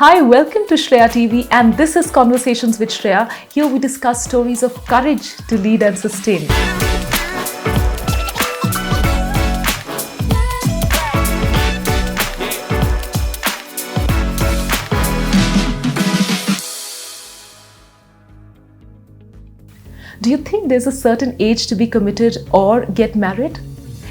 Hi, welcome to Shreya TV, and this is Conversations with Shreya. Here we discuss stories of courage to lead and sustain. Do you think there's a certain age to be committed or get married?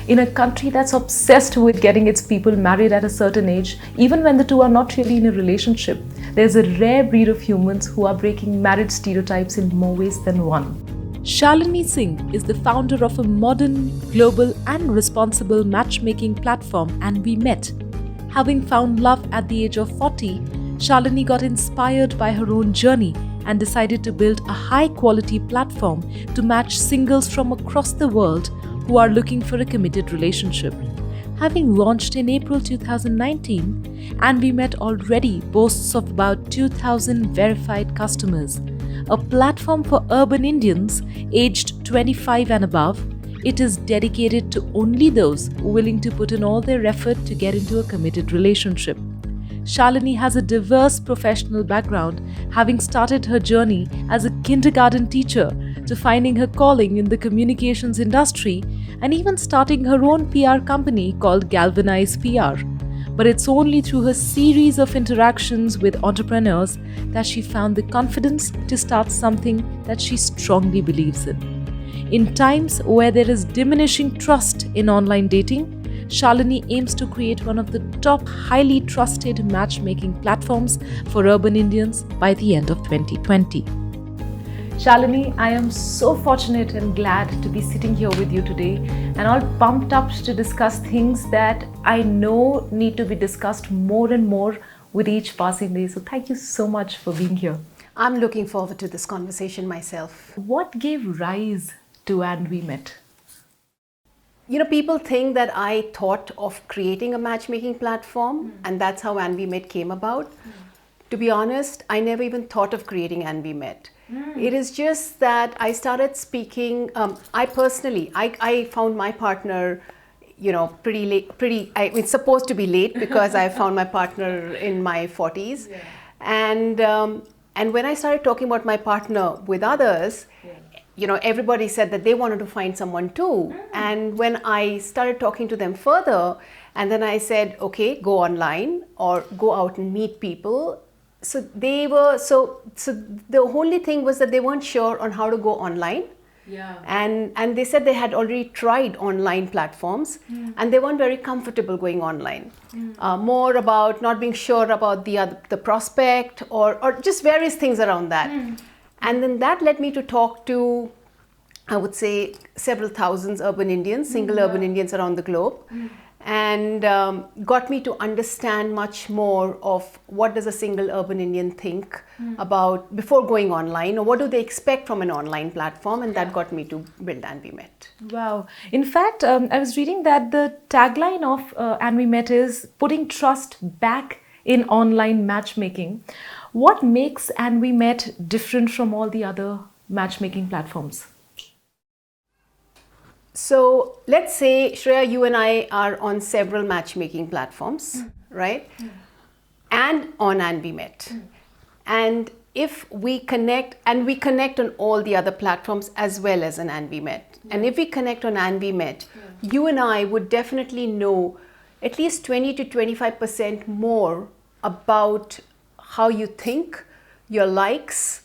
In a country that's obsessed with getting its people married at a certain age, even when the two are not really in a relationship, there's a rare breed of humans who are breaking marriage stereotypes in more ways than one. Shalini Singh is the founder of a modern, global and responsible matchmaking platform, and we met. Having found love at the age of 40, Shalini got inspired by her own journey and decided to build a high-quality platform to match singles from across the world who are looking for a committed relationship. Having launched in April 2019, and we met already boasts of about 2,000 verified customers. A platform for urban Indians aged 25 and above, it is dedicated to only those willing to put in all their effort to get into a committed relationship. Shalini has a diverse professional background, having started her journey as a kindergarten teacher to finding her calling in the communications industry and even starting her own PR company called Galvanize PR. But it's only through her series of interactions with entrepreneurs that she found the confidence to start something that she strongly believes in. In times where there is diminishing trust in online dating, Shalini aims to create one of the top highly trusted matchmaking platforms for urban Indians by the end of 2020. Shalini, I am so fortunate and glad to be sitting here with you today and all pumped up to discuss things that I know need to be discussed more and more with each passing day. So thank you so much for being here. I'm looking forward to this conversation myself. What gave rise to And We Met? You know, people think that I thought of creating a matchmaking platform and that's how And We Met came about. To be honest, I never even thought of creating And We Met. It is just that I started speaking, I found my partner, you know, pretty late, it's supposed to be late because I found my partner in my 40s. Yeah. And when I started talking about my partner with others, you know, everybody said that they wanted to find someone too. And when I started talking to them further, and then I said, okay, go online or go out and meet people. So they were, so the only thing was that they weren't sure on how to go online. Yeah. And they said they had already tried online platforms and they weren't very comfortable going online. More about not being sure about the prospect or just various things around that. And then that led me to talk to, I would say, several thousands urban Indians, single urban Indians around the globe, and got me to understand much more of what does a single urban Indian think about before going online, or what do they expect from an online platform, and that got me to build And We Met. Wow. In fact, I was reading that the tagline of And We Met is putting trust back in online matchmaking. What makes And We Met different from all the other matchmaking platforms? So let's say, Shreya, you and I are on several matchmaking platforms, right? And on And We Met. And if we connect, and we connect on all the other platforms as well as on And We Met. And if we connect on And We Met, you and I would definitely know at least 20 to 25% more about how you think, your likes,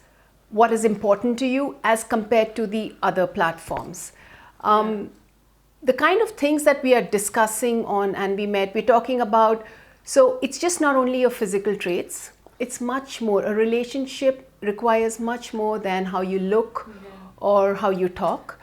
what is important to you as compared to the other platforms. The kind of things that we are discussing on And We Met, we're talking about, so it's just not only your physical traits, it's much more. A relationship requires much more than how you look or how you talk.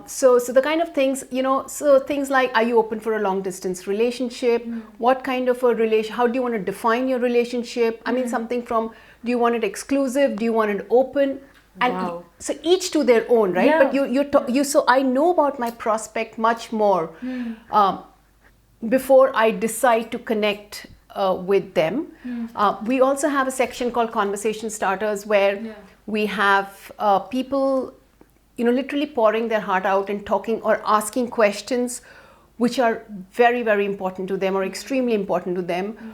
So the kind of things, you know, so things like, are you open for a long distance relationship? What kind of a relation, how do you want to define your relationship? I mean, something from, do you want it exclusive? Do you want it open? And so each to their own, right? Yeah. But so I know about my prospect much more before I decide to connect with them. We also have a section called Conversation Starters where we have people, you know, literally pouring their heart out and talking or asking questions which are very, very important to them or extremely important to them.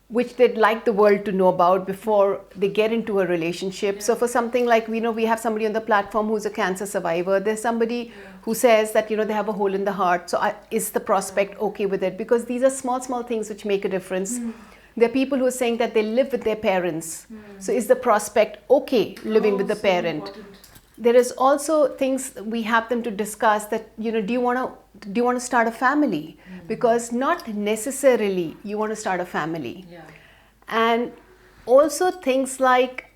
which they'd like the world to know about before they get into a relationship. So for something like, we have somebody on the platform who's a cancer survivor. There's somebody who says that, they have a hole in the heart. So is the prospect okay with it? Because these are small, small things which make a difference. There are people who are saying that they live with their parents. So is the prospect okay living with the parent? There is also things we have them to discuss that, do you want to start a family? Because not necessarily you want to start a family. And also things like,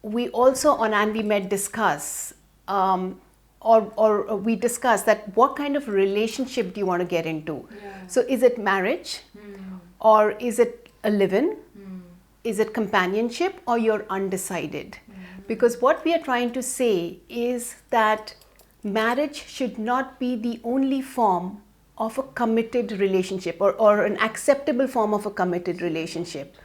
we also on And We Met discuss, or we discuss that what kind of relationship do you want to get into? So is it marriage, or is it a live-in? Is it companionship, or you're undecided? Because what we are trying to say is that marriage should not be the only form of a committed relationship, or an acceptable form of a committed relationship.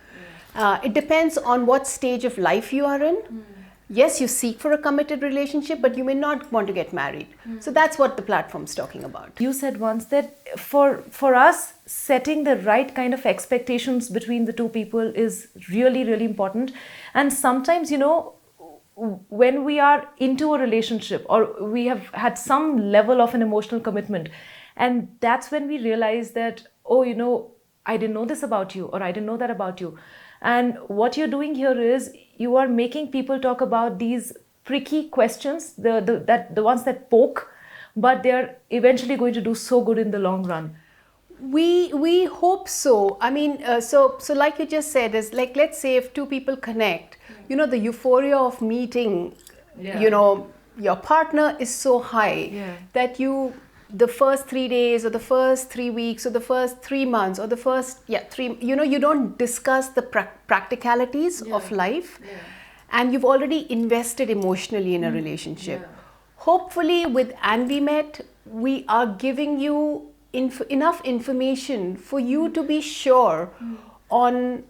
It depends on what stage of life you are in. Yes, you seek for a committed relationship, but you may not want to get married. So that's what the platform's talking about. You said once that for us, setting the right kind of expectations between the two people is really, really important. And sometimes, when we are into a relationship, or we have had some level of an emotional commitment, and that's when we realize that, I didn't know this about you, or I didn't know that about you. And what you're doing here is you are making people talk about these pricky questions, the ones that poke, but they're eventually going to do so good in the long run. We hope so. I mean, so like you just said, is like, let's say if two people connect, the euphoria of meeting, your partner is so high that the first 3 days, or the first 3 weeks, or the first 3 months, or the first you don't discuss the practicalities of life, and you've already invested emotionally in a relationship. Hopefully with And We Met, we are giving you enough information for you to be sure on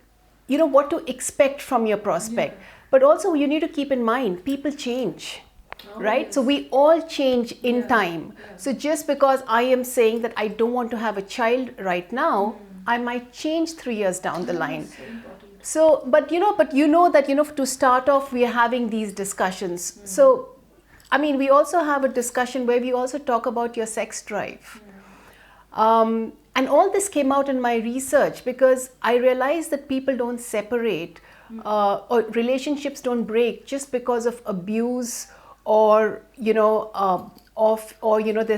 what to expect from your prospect. But also you need to keep in mind, people change. Right? So we all change in time. So just because I am saying that I don't want to have a child right now, I might change 3 years down the line. So, but that, to start off, we are having these discussions. So, I mean, we also have a discussion where we also talk about your sex drive. And all this came out in my research, because I realized that people don't separate, or relationships don't break just because of abuse, or there's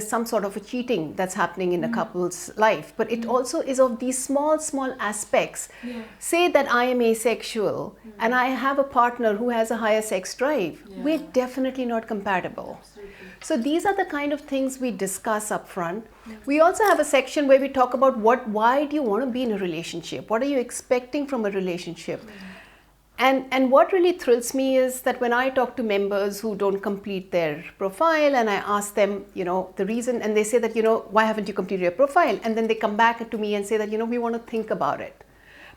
some sort of a cheating that's happening in a couple's life. But it also is of these small aspects. Say that I am asexual and I have a partner who has a higher sex drive. We're definitely not compatible. So these are the kind of things we discuss up front. We also have a section where we talk about why do you want to be in a relationship? What are you expecting from a relationship? And what really thrills me is that when I talk to members who don't complete their profile, and I ask them, the reason, and they say that, why haven't you completed your profile? And then they come back to me and say that, we want to think about it.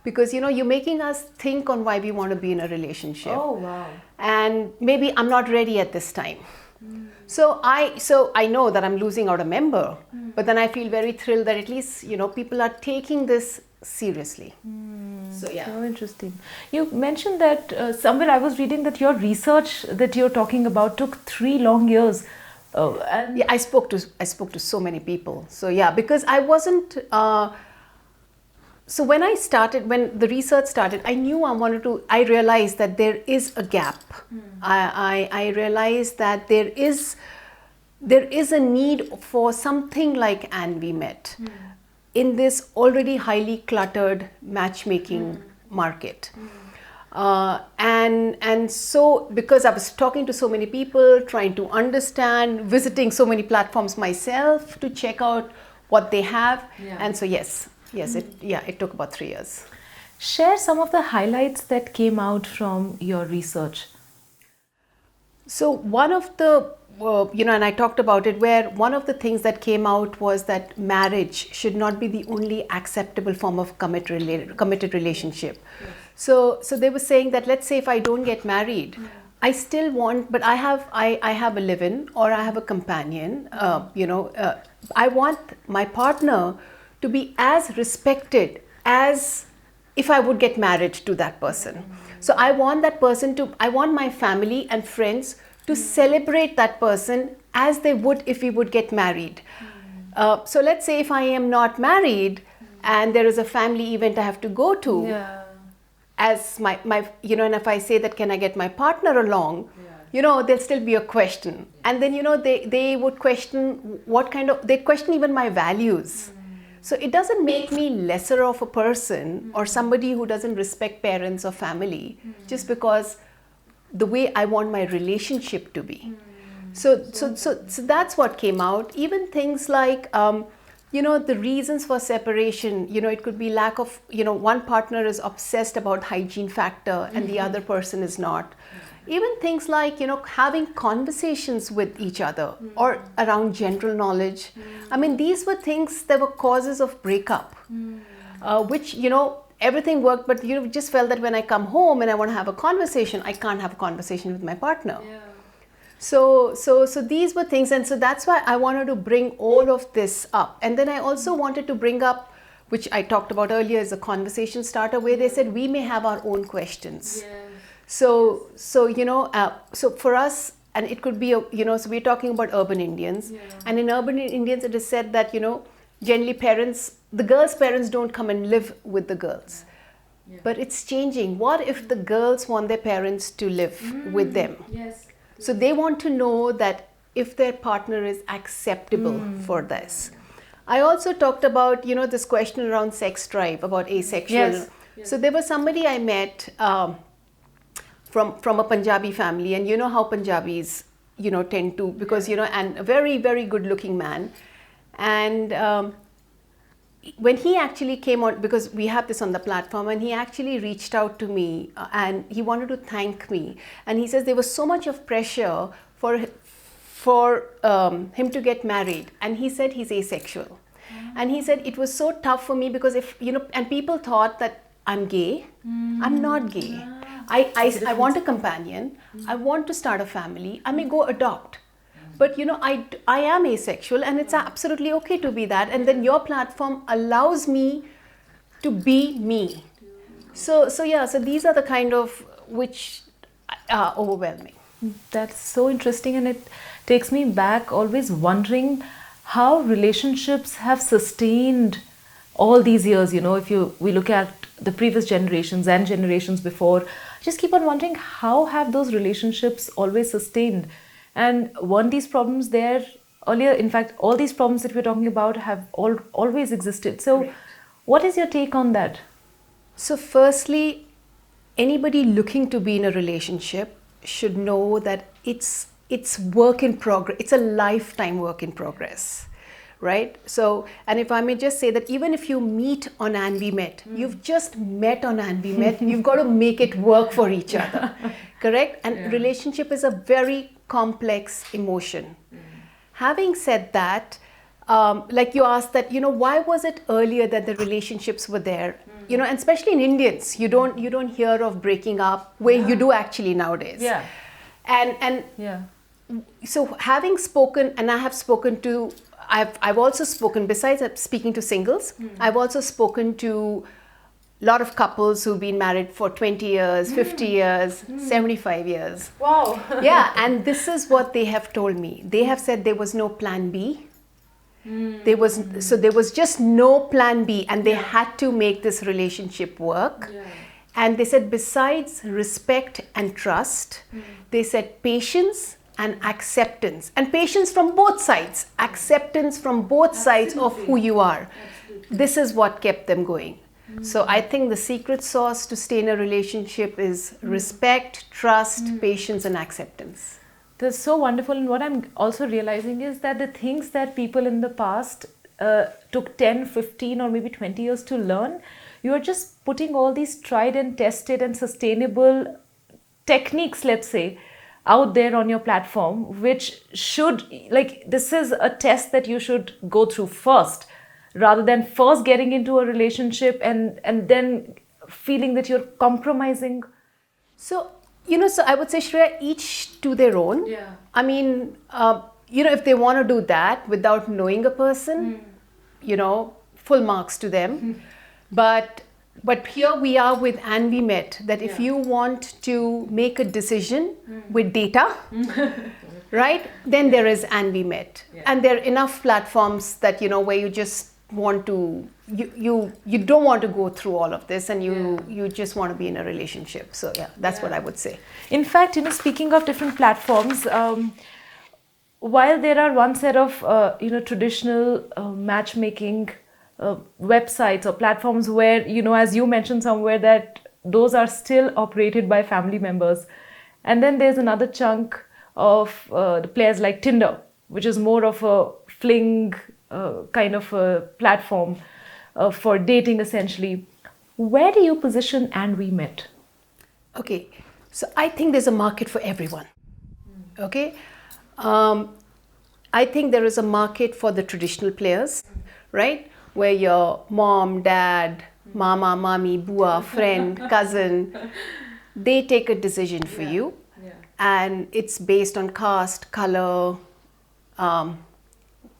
Because, you're making us think on why we want to be in a relationship. Oh, wow. And maybe I'm not ready at this time. So I know that I'm losing out a member, but then I feel very thrilled that at least, people are taking this seriously. So So interesting. You mentioned that somewhere I was reading that your research that you're talking about took 3 long years. And I spoke to so many people. So because I wasn't. So when the research started, I knew I realized that there is a gap. I realized that there is a need for something like And We Met in this already highly cluttered matchmaking market. And so, because I was talking to so many people, trying to understand, visiting so many platforms myself to check out what they have. And so yes, it took about 3 years. Share some of the highlights that came out from your research. So one of the, and I talked about it, where one of the things that came out was that marriage should not be the only acceptable form of committed relationship. So they were saying that, let's say if I don't get married, I still want, but I have a live-in, or I have a companion, I want my partner to be as respected as if I would get married to that person. So I want that person to, I want my family and friends to celebrate that person as they would if we would get married. So let's say if I am not married and there is a family event I have to go to, as my and if I say that, can I get my partner along? There'll still be a question. And then, they would question they question even my values. So it doesn't make me lesser of a person or somebody who doesn't respect parents or family just because the way I want my relationship to be. So that's what came out. Even things like, the reasons for separation, it could be lack of, one partner is obsessed about hygiene factor and the other person is not. Even things like, having conversations with each other or around general knowledge. I mean, these were things that were causes of breakup, which, everything worked, but just felt that when I come home and I want to have a conversation, I can't have a conversation with my partner. So these were things, and so that's why I wanted to bring all of this up. And then I also wanted to bring up, which I talked about earlier, as a conversation starter, where they said we may have our own questions. So for us, and it could be, so we're talking about urban Indians, and in urban Indians it is said that, generally the girls' parents don't come and live with the girls. But it's changing. What if the girls want their parents to live with them? So they want to know that if their partner is acceptable for this. I also talked about, this question around sex drive, about asexual. So there was somebody I met from a Punjabi family, and how Punjabis, tend to, because, and a very, very good looking man. And when he actually came on, because we have this on the platform, and he actually reached out to me and he wanted to thank me. And he says there was so much of pressure for him to get married. And he said he's asexual. And he said it was so tough for me because and people thought that I'm gay. I'm not gay. I want a companion. I want to start a family. I may go adopt. But I am asexual, and it's absolutely okay to be that. And then your platform allows me to be me. So these are the kind of which are overwhelming. That's so interesting, and it takes me back always wondering how relationships have sustained all these years. If we look at the previous generations and generations before, I just keep on wondering, how have those relationships always sustained? And weren't these problems there earlier? In fact, all these problems that we're talking about have always existed. So what is your take on that? So firstly, anybody looking to be in a relationship should know that it's work in progress. It's a lifetime work in progress, right? So, and if I may just say that even if you meet on AnviMet, you've just met on AnviMet, you've got to make it work for each other, correct? And relationship is a very complex emotion. Having said that, like you asked that, why was it earlier that the relationships were there? And especially in Indians, you don't hear of breaking up where you do actually nowadays. So having spoken, and I have spoken to, I've also spoken, besides speaking to singles, I've also spoken to a lot of couples who've been married for 20 years, 50 years, 75 years. Wow. And this is what they have told me. They have said there was no plan B. There was just no plan B, and they had to make this relationship work. And they said besides respect and trust, they said patience and acceptance. And patience from both sides. Acceptance from both sides of who you are. This is what kept them going. So I think the secret sauce to stay in a relationship is respect, trust, patience, and acceptance. That's so wonderful. And what I'm also realizing is that the things that people in the past took 10, 15 or maybe 20 years to learn, you're just putting all these tried and tested and sustainable techniques, let's say, out there on your platform, which should, this is a test that you should go through first, rather than first getting into a relationship and then feeling that you're compromising. So I would say, Shreya, each to their own. I mean, if they want to do that without knowing a person, full marks to them. But But here we are with And We Met, that if you want to make a decision with data, right, then there is And We Met. And there are enough platforms that, where you just want to, you don't want to go through all of this, and you just want to be in a relationship. So that's what I would say. In fact, speaking of different platforms, while there are one set of, traditional matchmaking websites or platforms where, as you mentioned somewhere, that those are still operated by family members. And then there's another chunk of the players like Tinder, which is more of a fling kind of a platform for dating essentially. Where do you position And We Met? Okay, so I think there's a market for everyone. Okay, I think there is a market for the traditional players, right? Where your mom, dad, mama, mommy, bua, friend, cousin, they take a decision for you, and it's based on caste, color,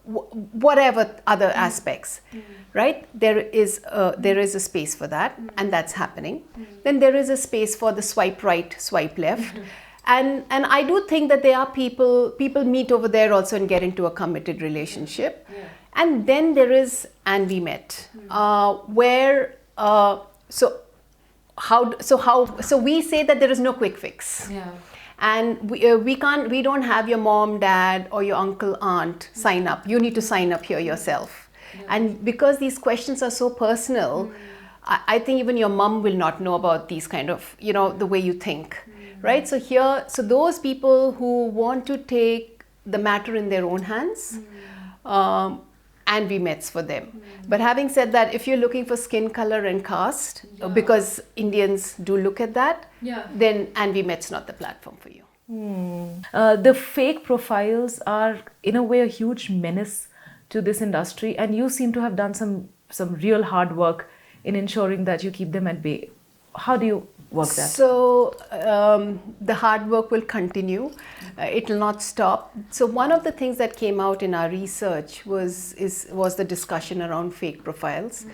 whatever other aspects, right? There is a space for that, and that's happening. Then there is a space for the swipe right, swipe left. And I do think that there are people meet over there also and get into a committed relationship. And then there is And We Met, where so we say that there is no quick fix. And we don't have your mom, dad, or your uncle, aunt sign up. You need to sign up here yourself. And because these questions are so personal, I think even your mom will not know about these kind of, the way you think, right? So those people who want to take the matter in their own hands, And We Met's for them. But having said that, if you're looking for skin color and caste, because Indians do look at that, then And We Met's not the platform for you. The fake profiles are in a way a huge menace to this industry, and you seem to have done some real hard work in ensuring that you keep them at bay. How do you work that? So the hard work will continue. It will not stop. So one of the things that came out in our research was the discussion around fake profiles.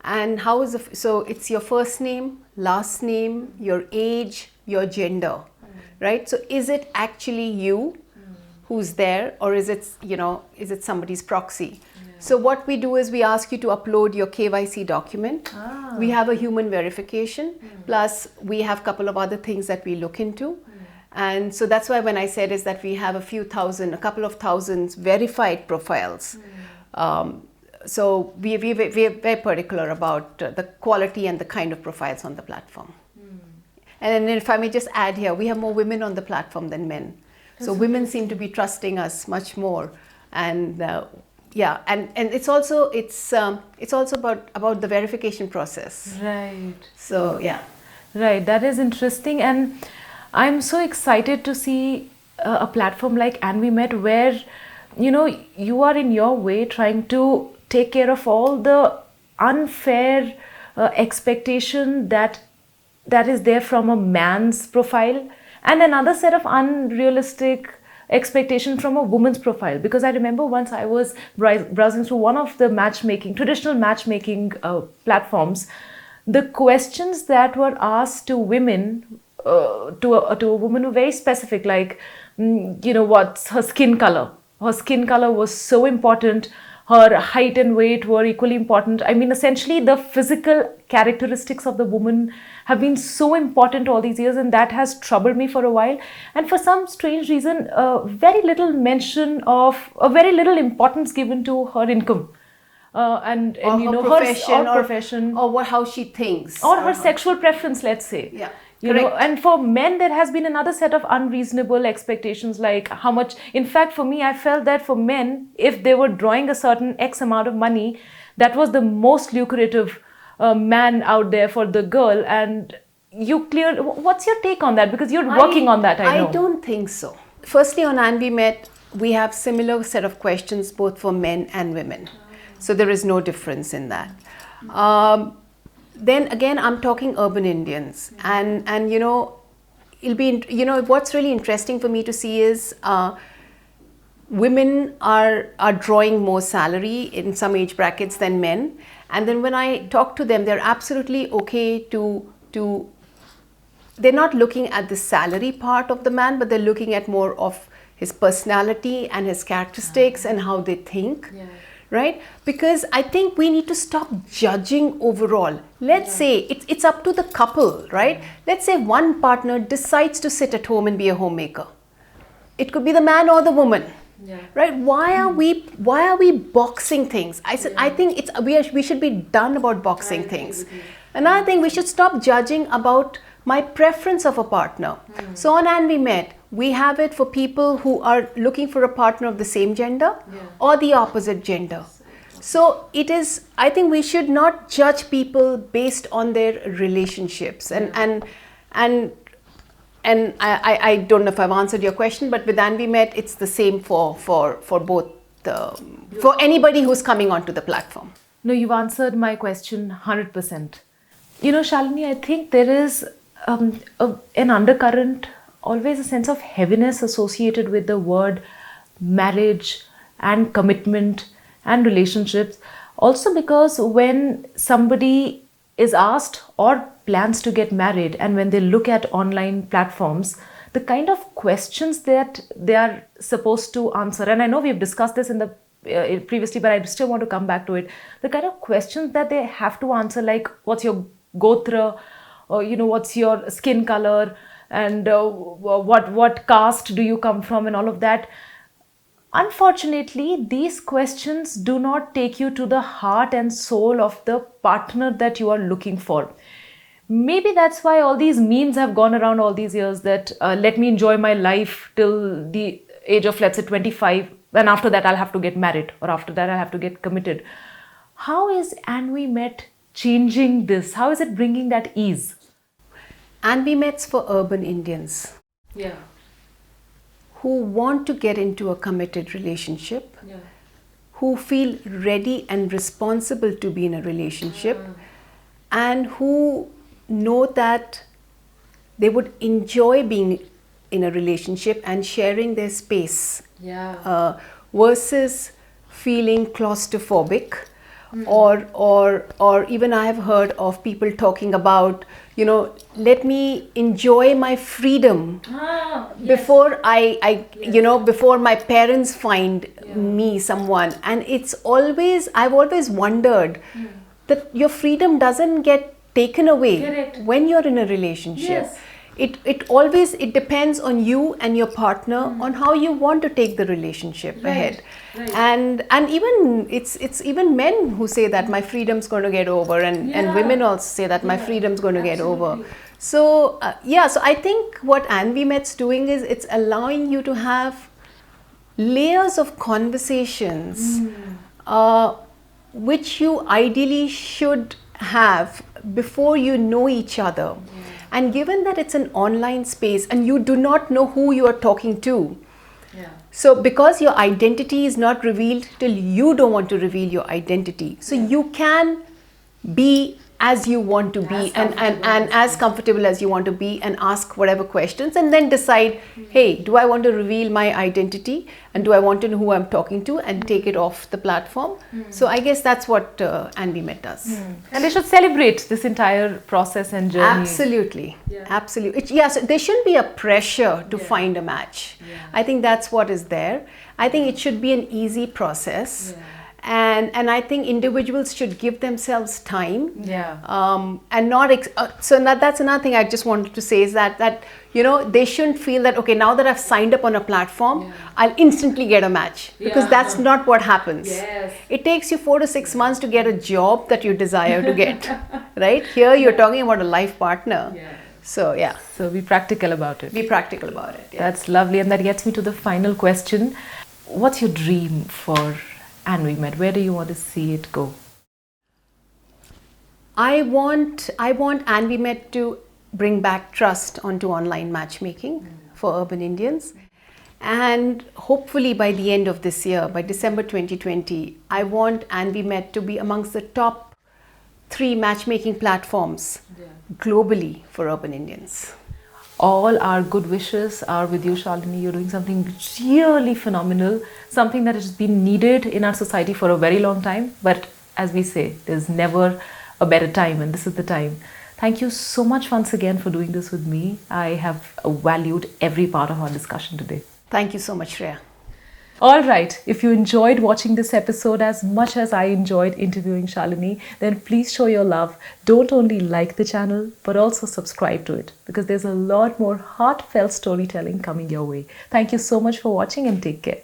And how is so it's your first name, last name, your age, your gender, right? So is it actually you who's there, or is it somebody's proxy? So what we do is we ask you to upload your KYC document. We have a human verification, plus we have a couple of other things that we look into. And so that's why when I said is that we have a couple of thousands verified profiles. So we're very particular about the quality and the kind of profiles on the platform. And then if I may just add here, we have more women on the platform than men. So women seem to be trusting us much more. And and it's also about the verification process. Right. So Right, that is interesting, and I'm so excited to see a platform like And We Met, where you are in your way trying to take care of all the unfair expectation that is there from a man's profile, and another set of unrealistic expectation from a woman's profile. Because I remember once I was browsing through one of the traditional matchmaking platforms, the questions that were asked to women, to a woman were very specific, like, what's her skin color? Her skin color was so important. Her height and weight were equally important. I mean, essentially, the physical characteristics of the woman have been so important all these years, and that has troubled me for a while. And for some strange reason, very little importance given to her income. And her profession, or how she thinks, or her sexual preference, let's say. Yeah. And for men, there has been another set of unreasonable expectations, like how much. In fact, for me, I felt that for men, if they were drawing a certain X amount of money, that was the most lucrative man out there for the girl. And what's your take on that? Because you're working on that, I know. I don't think so. Firstly, on And We Met, we have similar set of questions both for men and women. So there is no difference in that. Then again, I'm talking urban Indians, and it'll be, what's really interesting for me to see is women are drawing more salary in some age brackets than men, And then when I talk to them, they're absolutely okay to they're not looking at the salary part of the man, but they're looking at more of his personality and his characteristics and how they think. Yeah. Right? Because I think we need to stop judging overall. Let's say it's up to the couple, right? Let's say one partner decides to sit at home and be a homemaker. It could be the man or the woman. Yeah. Right? Why are we boxing things? I said I think we should be done about boxing things. Another thing, we should stop judging about my preference of a partner. So on And We Met, we have it for people who are looking for a partner of the same gender or the opposite gender. So it is, I think we should not judge people based on their relationships. And I don't know if I've answered your question, but with And We Met, it's the same for both for anybody who's coming onto the platform. No, you've answered my question 100%. You know, Shalini, I think there is an undercurrent, always a sense of heaviness associated with the word marriage and commitment and relationships. Also because when somebody is asked or plans to get married, and when they look at online platforms, the kind of questions that they are supposed to answer, and I know we've discussed this in the previously, but I still want to come back to it. The kind of questions that they have to answer, like what's your gotra, or what's your skin color, and what caste do you come from, and all of that. Unfortunately, these questions do not take you to the heart and soul of the partner that you are looking for. Maybe that's why all these memes have gone around all these years, that let me enjoy my life till the age of, let's say, 25, and after that I'll have to get married, or after that I'll have to get committed. How is And We Met changing this? How is it bringing that ease? And We Met's for urban Indians. Yeah. Who want to get into a committed relationship, Yeah. who feel ready and responsible to be in a relationship, and who know that they would enjoy being in a relationship and sharing their space, versus feeling claustrophobic. Or even I have heard of people talking about, let me enjoy my freedom before before my parents find me someone. And I've always wondered that your freedom doesn't get taken away when you're in a relationship. Yes. It depends on you and your partner on how you want to take the relationship ahead. Right. And even it's even men who say that my freedom's going to get over, and women also say that my freedom's going to get over. So so I think what And We Met's doing is it's allowing you to have layers of conversations which you ideally should have before you know each other. And given that it's an online space and you do not know who you are talking to, so because your identity is not revealed till you don't want to reveal your identity, so you can be as you want to be and as comfortable as you want to be, and ask whatever questions, and then decide, hey, do I want to reveal my identity, and do I want to know who I'm talking to, and take it off the platform. So I guess that's what And We Met does. And they should celebrate this entire process and journey. Absolutely. So there shouldn't be a pressure to find a match. I think that's what is there. I think it should be an easy process. And I think individuals should give themselves time. And not that's another thing I just wanted to say, is that they shouldn't feel that, okay, now that I've signed up on a platform, I'll instantly get a match, because that's not what happens. It takes you 4 to 6 months to get a job that you desire to get. Right? Here you're talking about a life partner. So be practical about it. Be practical about it. That's lovely, and that gets me to the final question. What's your dream for And We Met? Where do you want to see it go? I want And We Met to bring back trust onto online matchmaking for urban Indians. And hopefully by the end of this year, by December 2020, I want And We Met to be amongst the top 3 matchmaking platforms globally for urban Indians. All our good wishes are with you, Shalini. You're doing something really phenomenal, something that has been needed in our society for a very long time, but as we say, there's never a better time, and this is the time. Thank you so much once again for doing this with me. I have valued every part of our discussion today. Thank you so much, Shreya. All right, if you enjoyed watching this episode as much as I enjoyed interviewing Shalini, then please show your love. Don't only like the channel, but also subscribe to it, because there's a lot more heartfelt storytelling coming your way. Thank you so much for watching, and take care.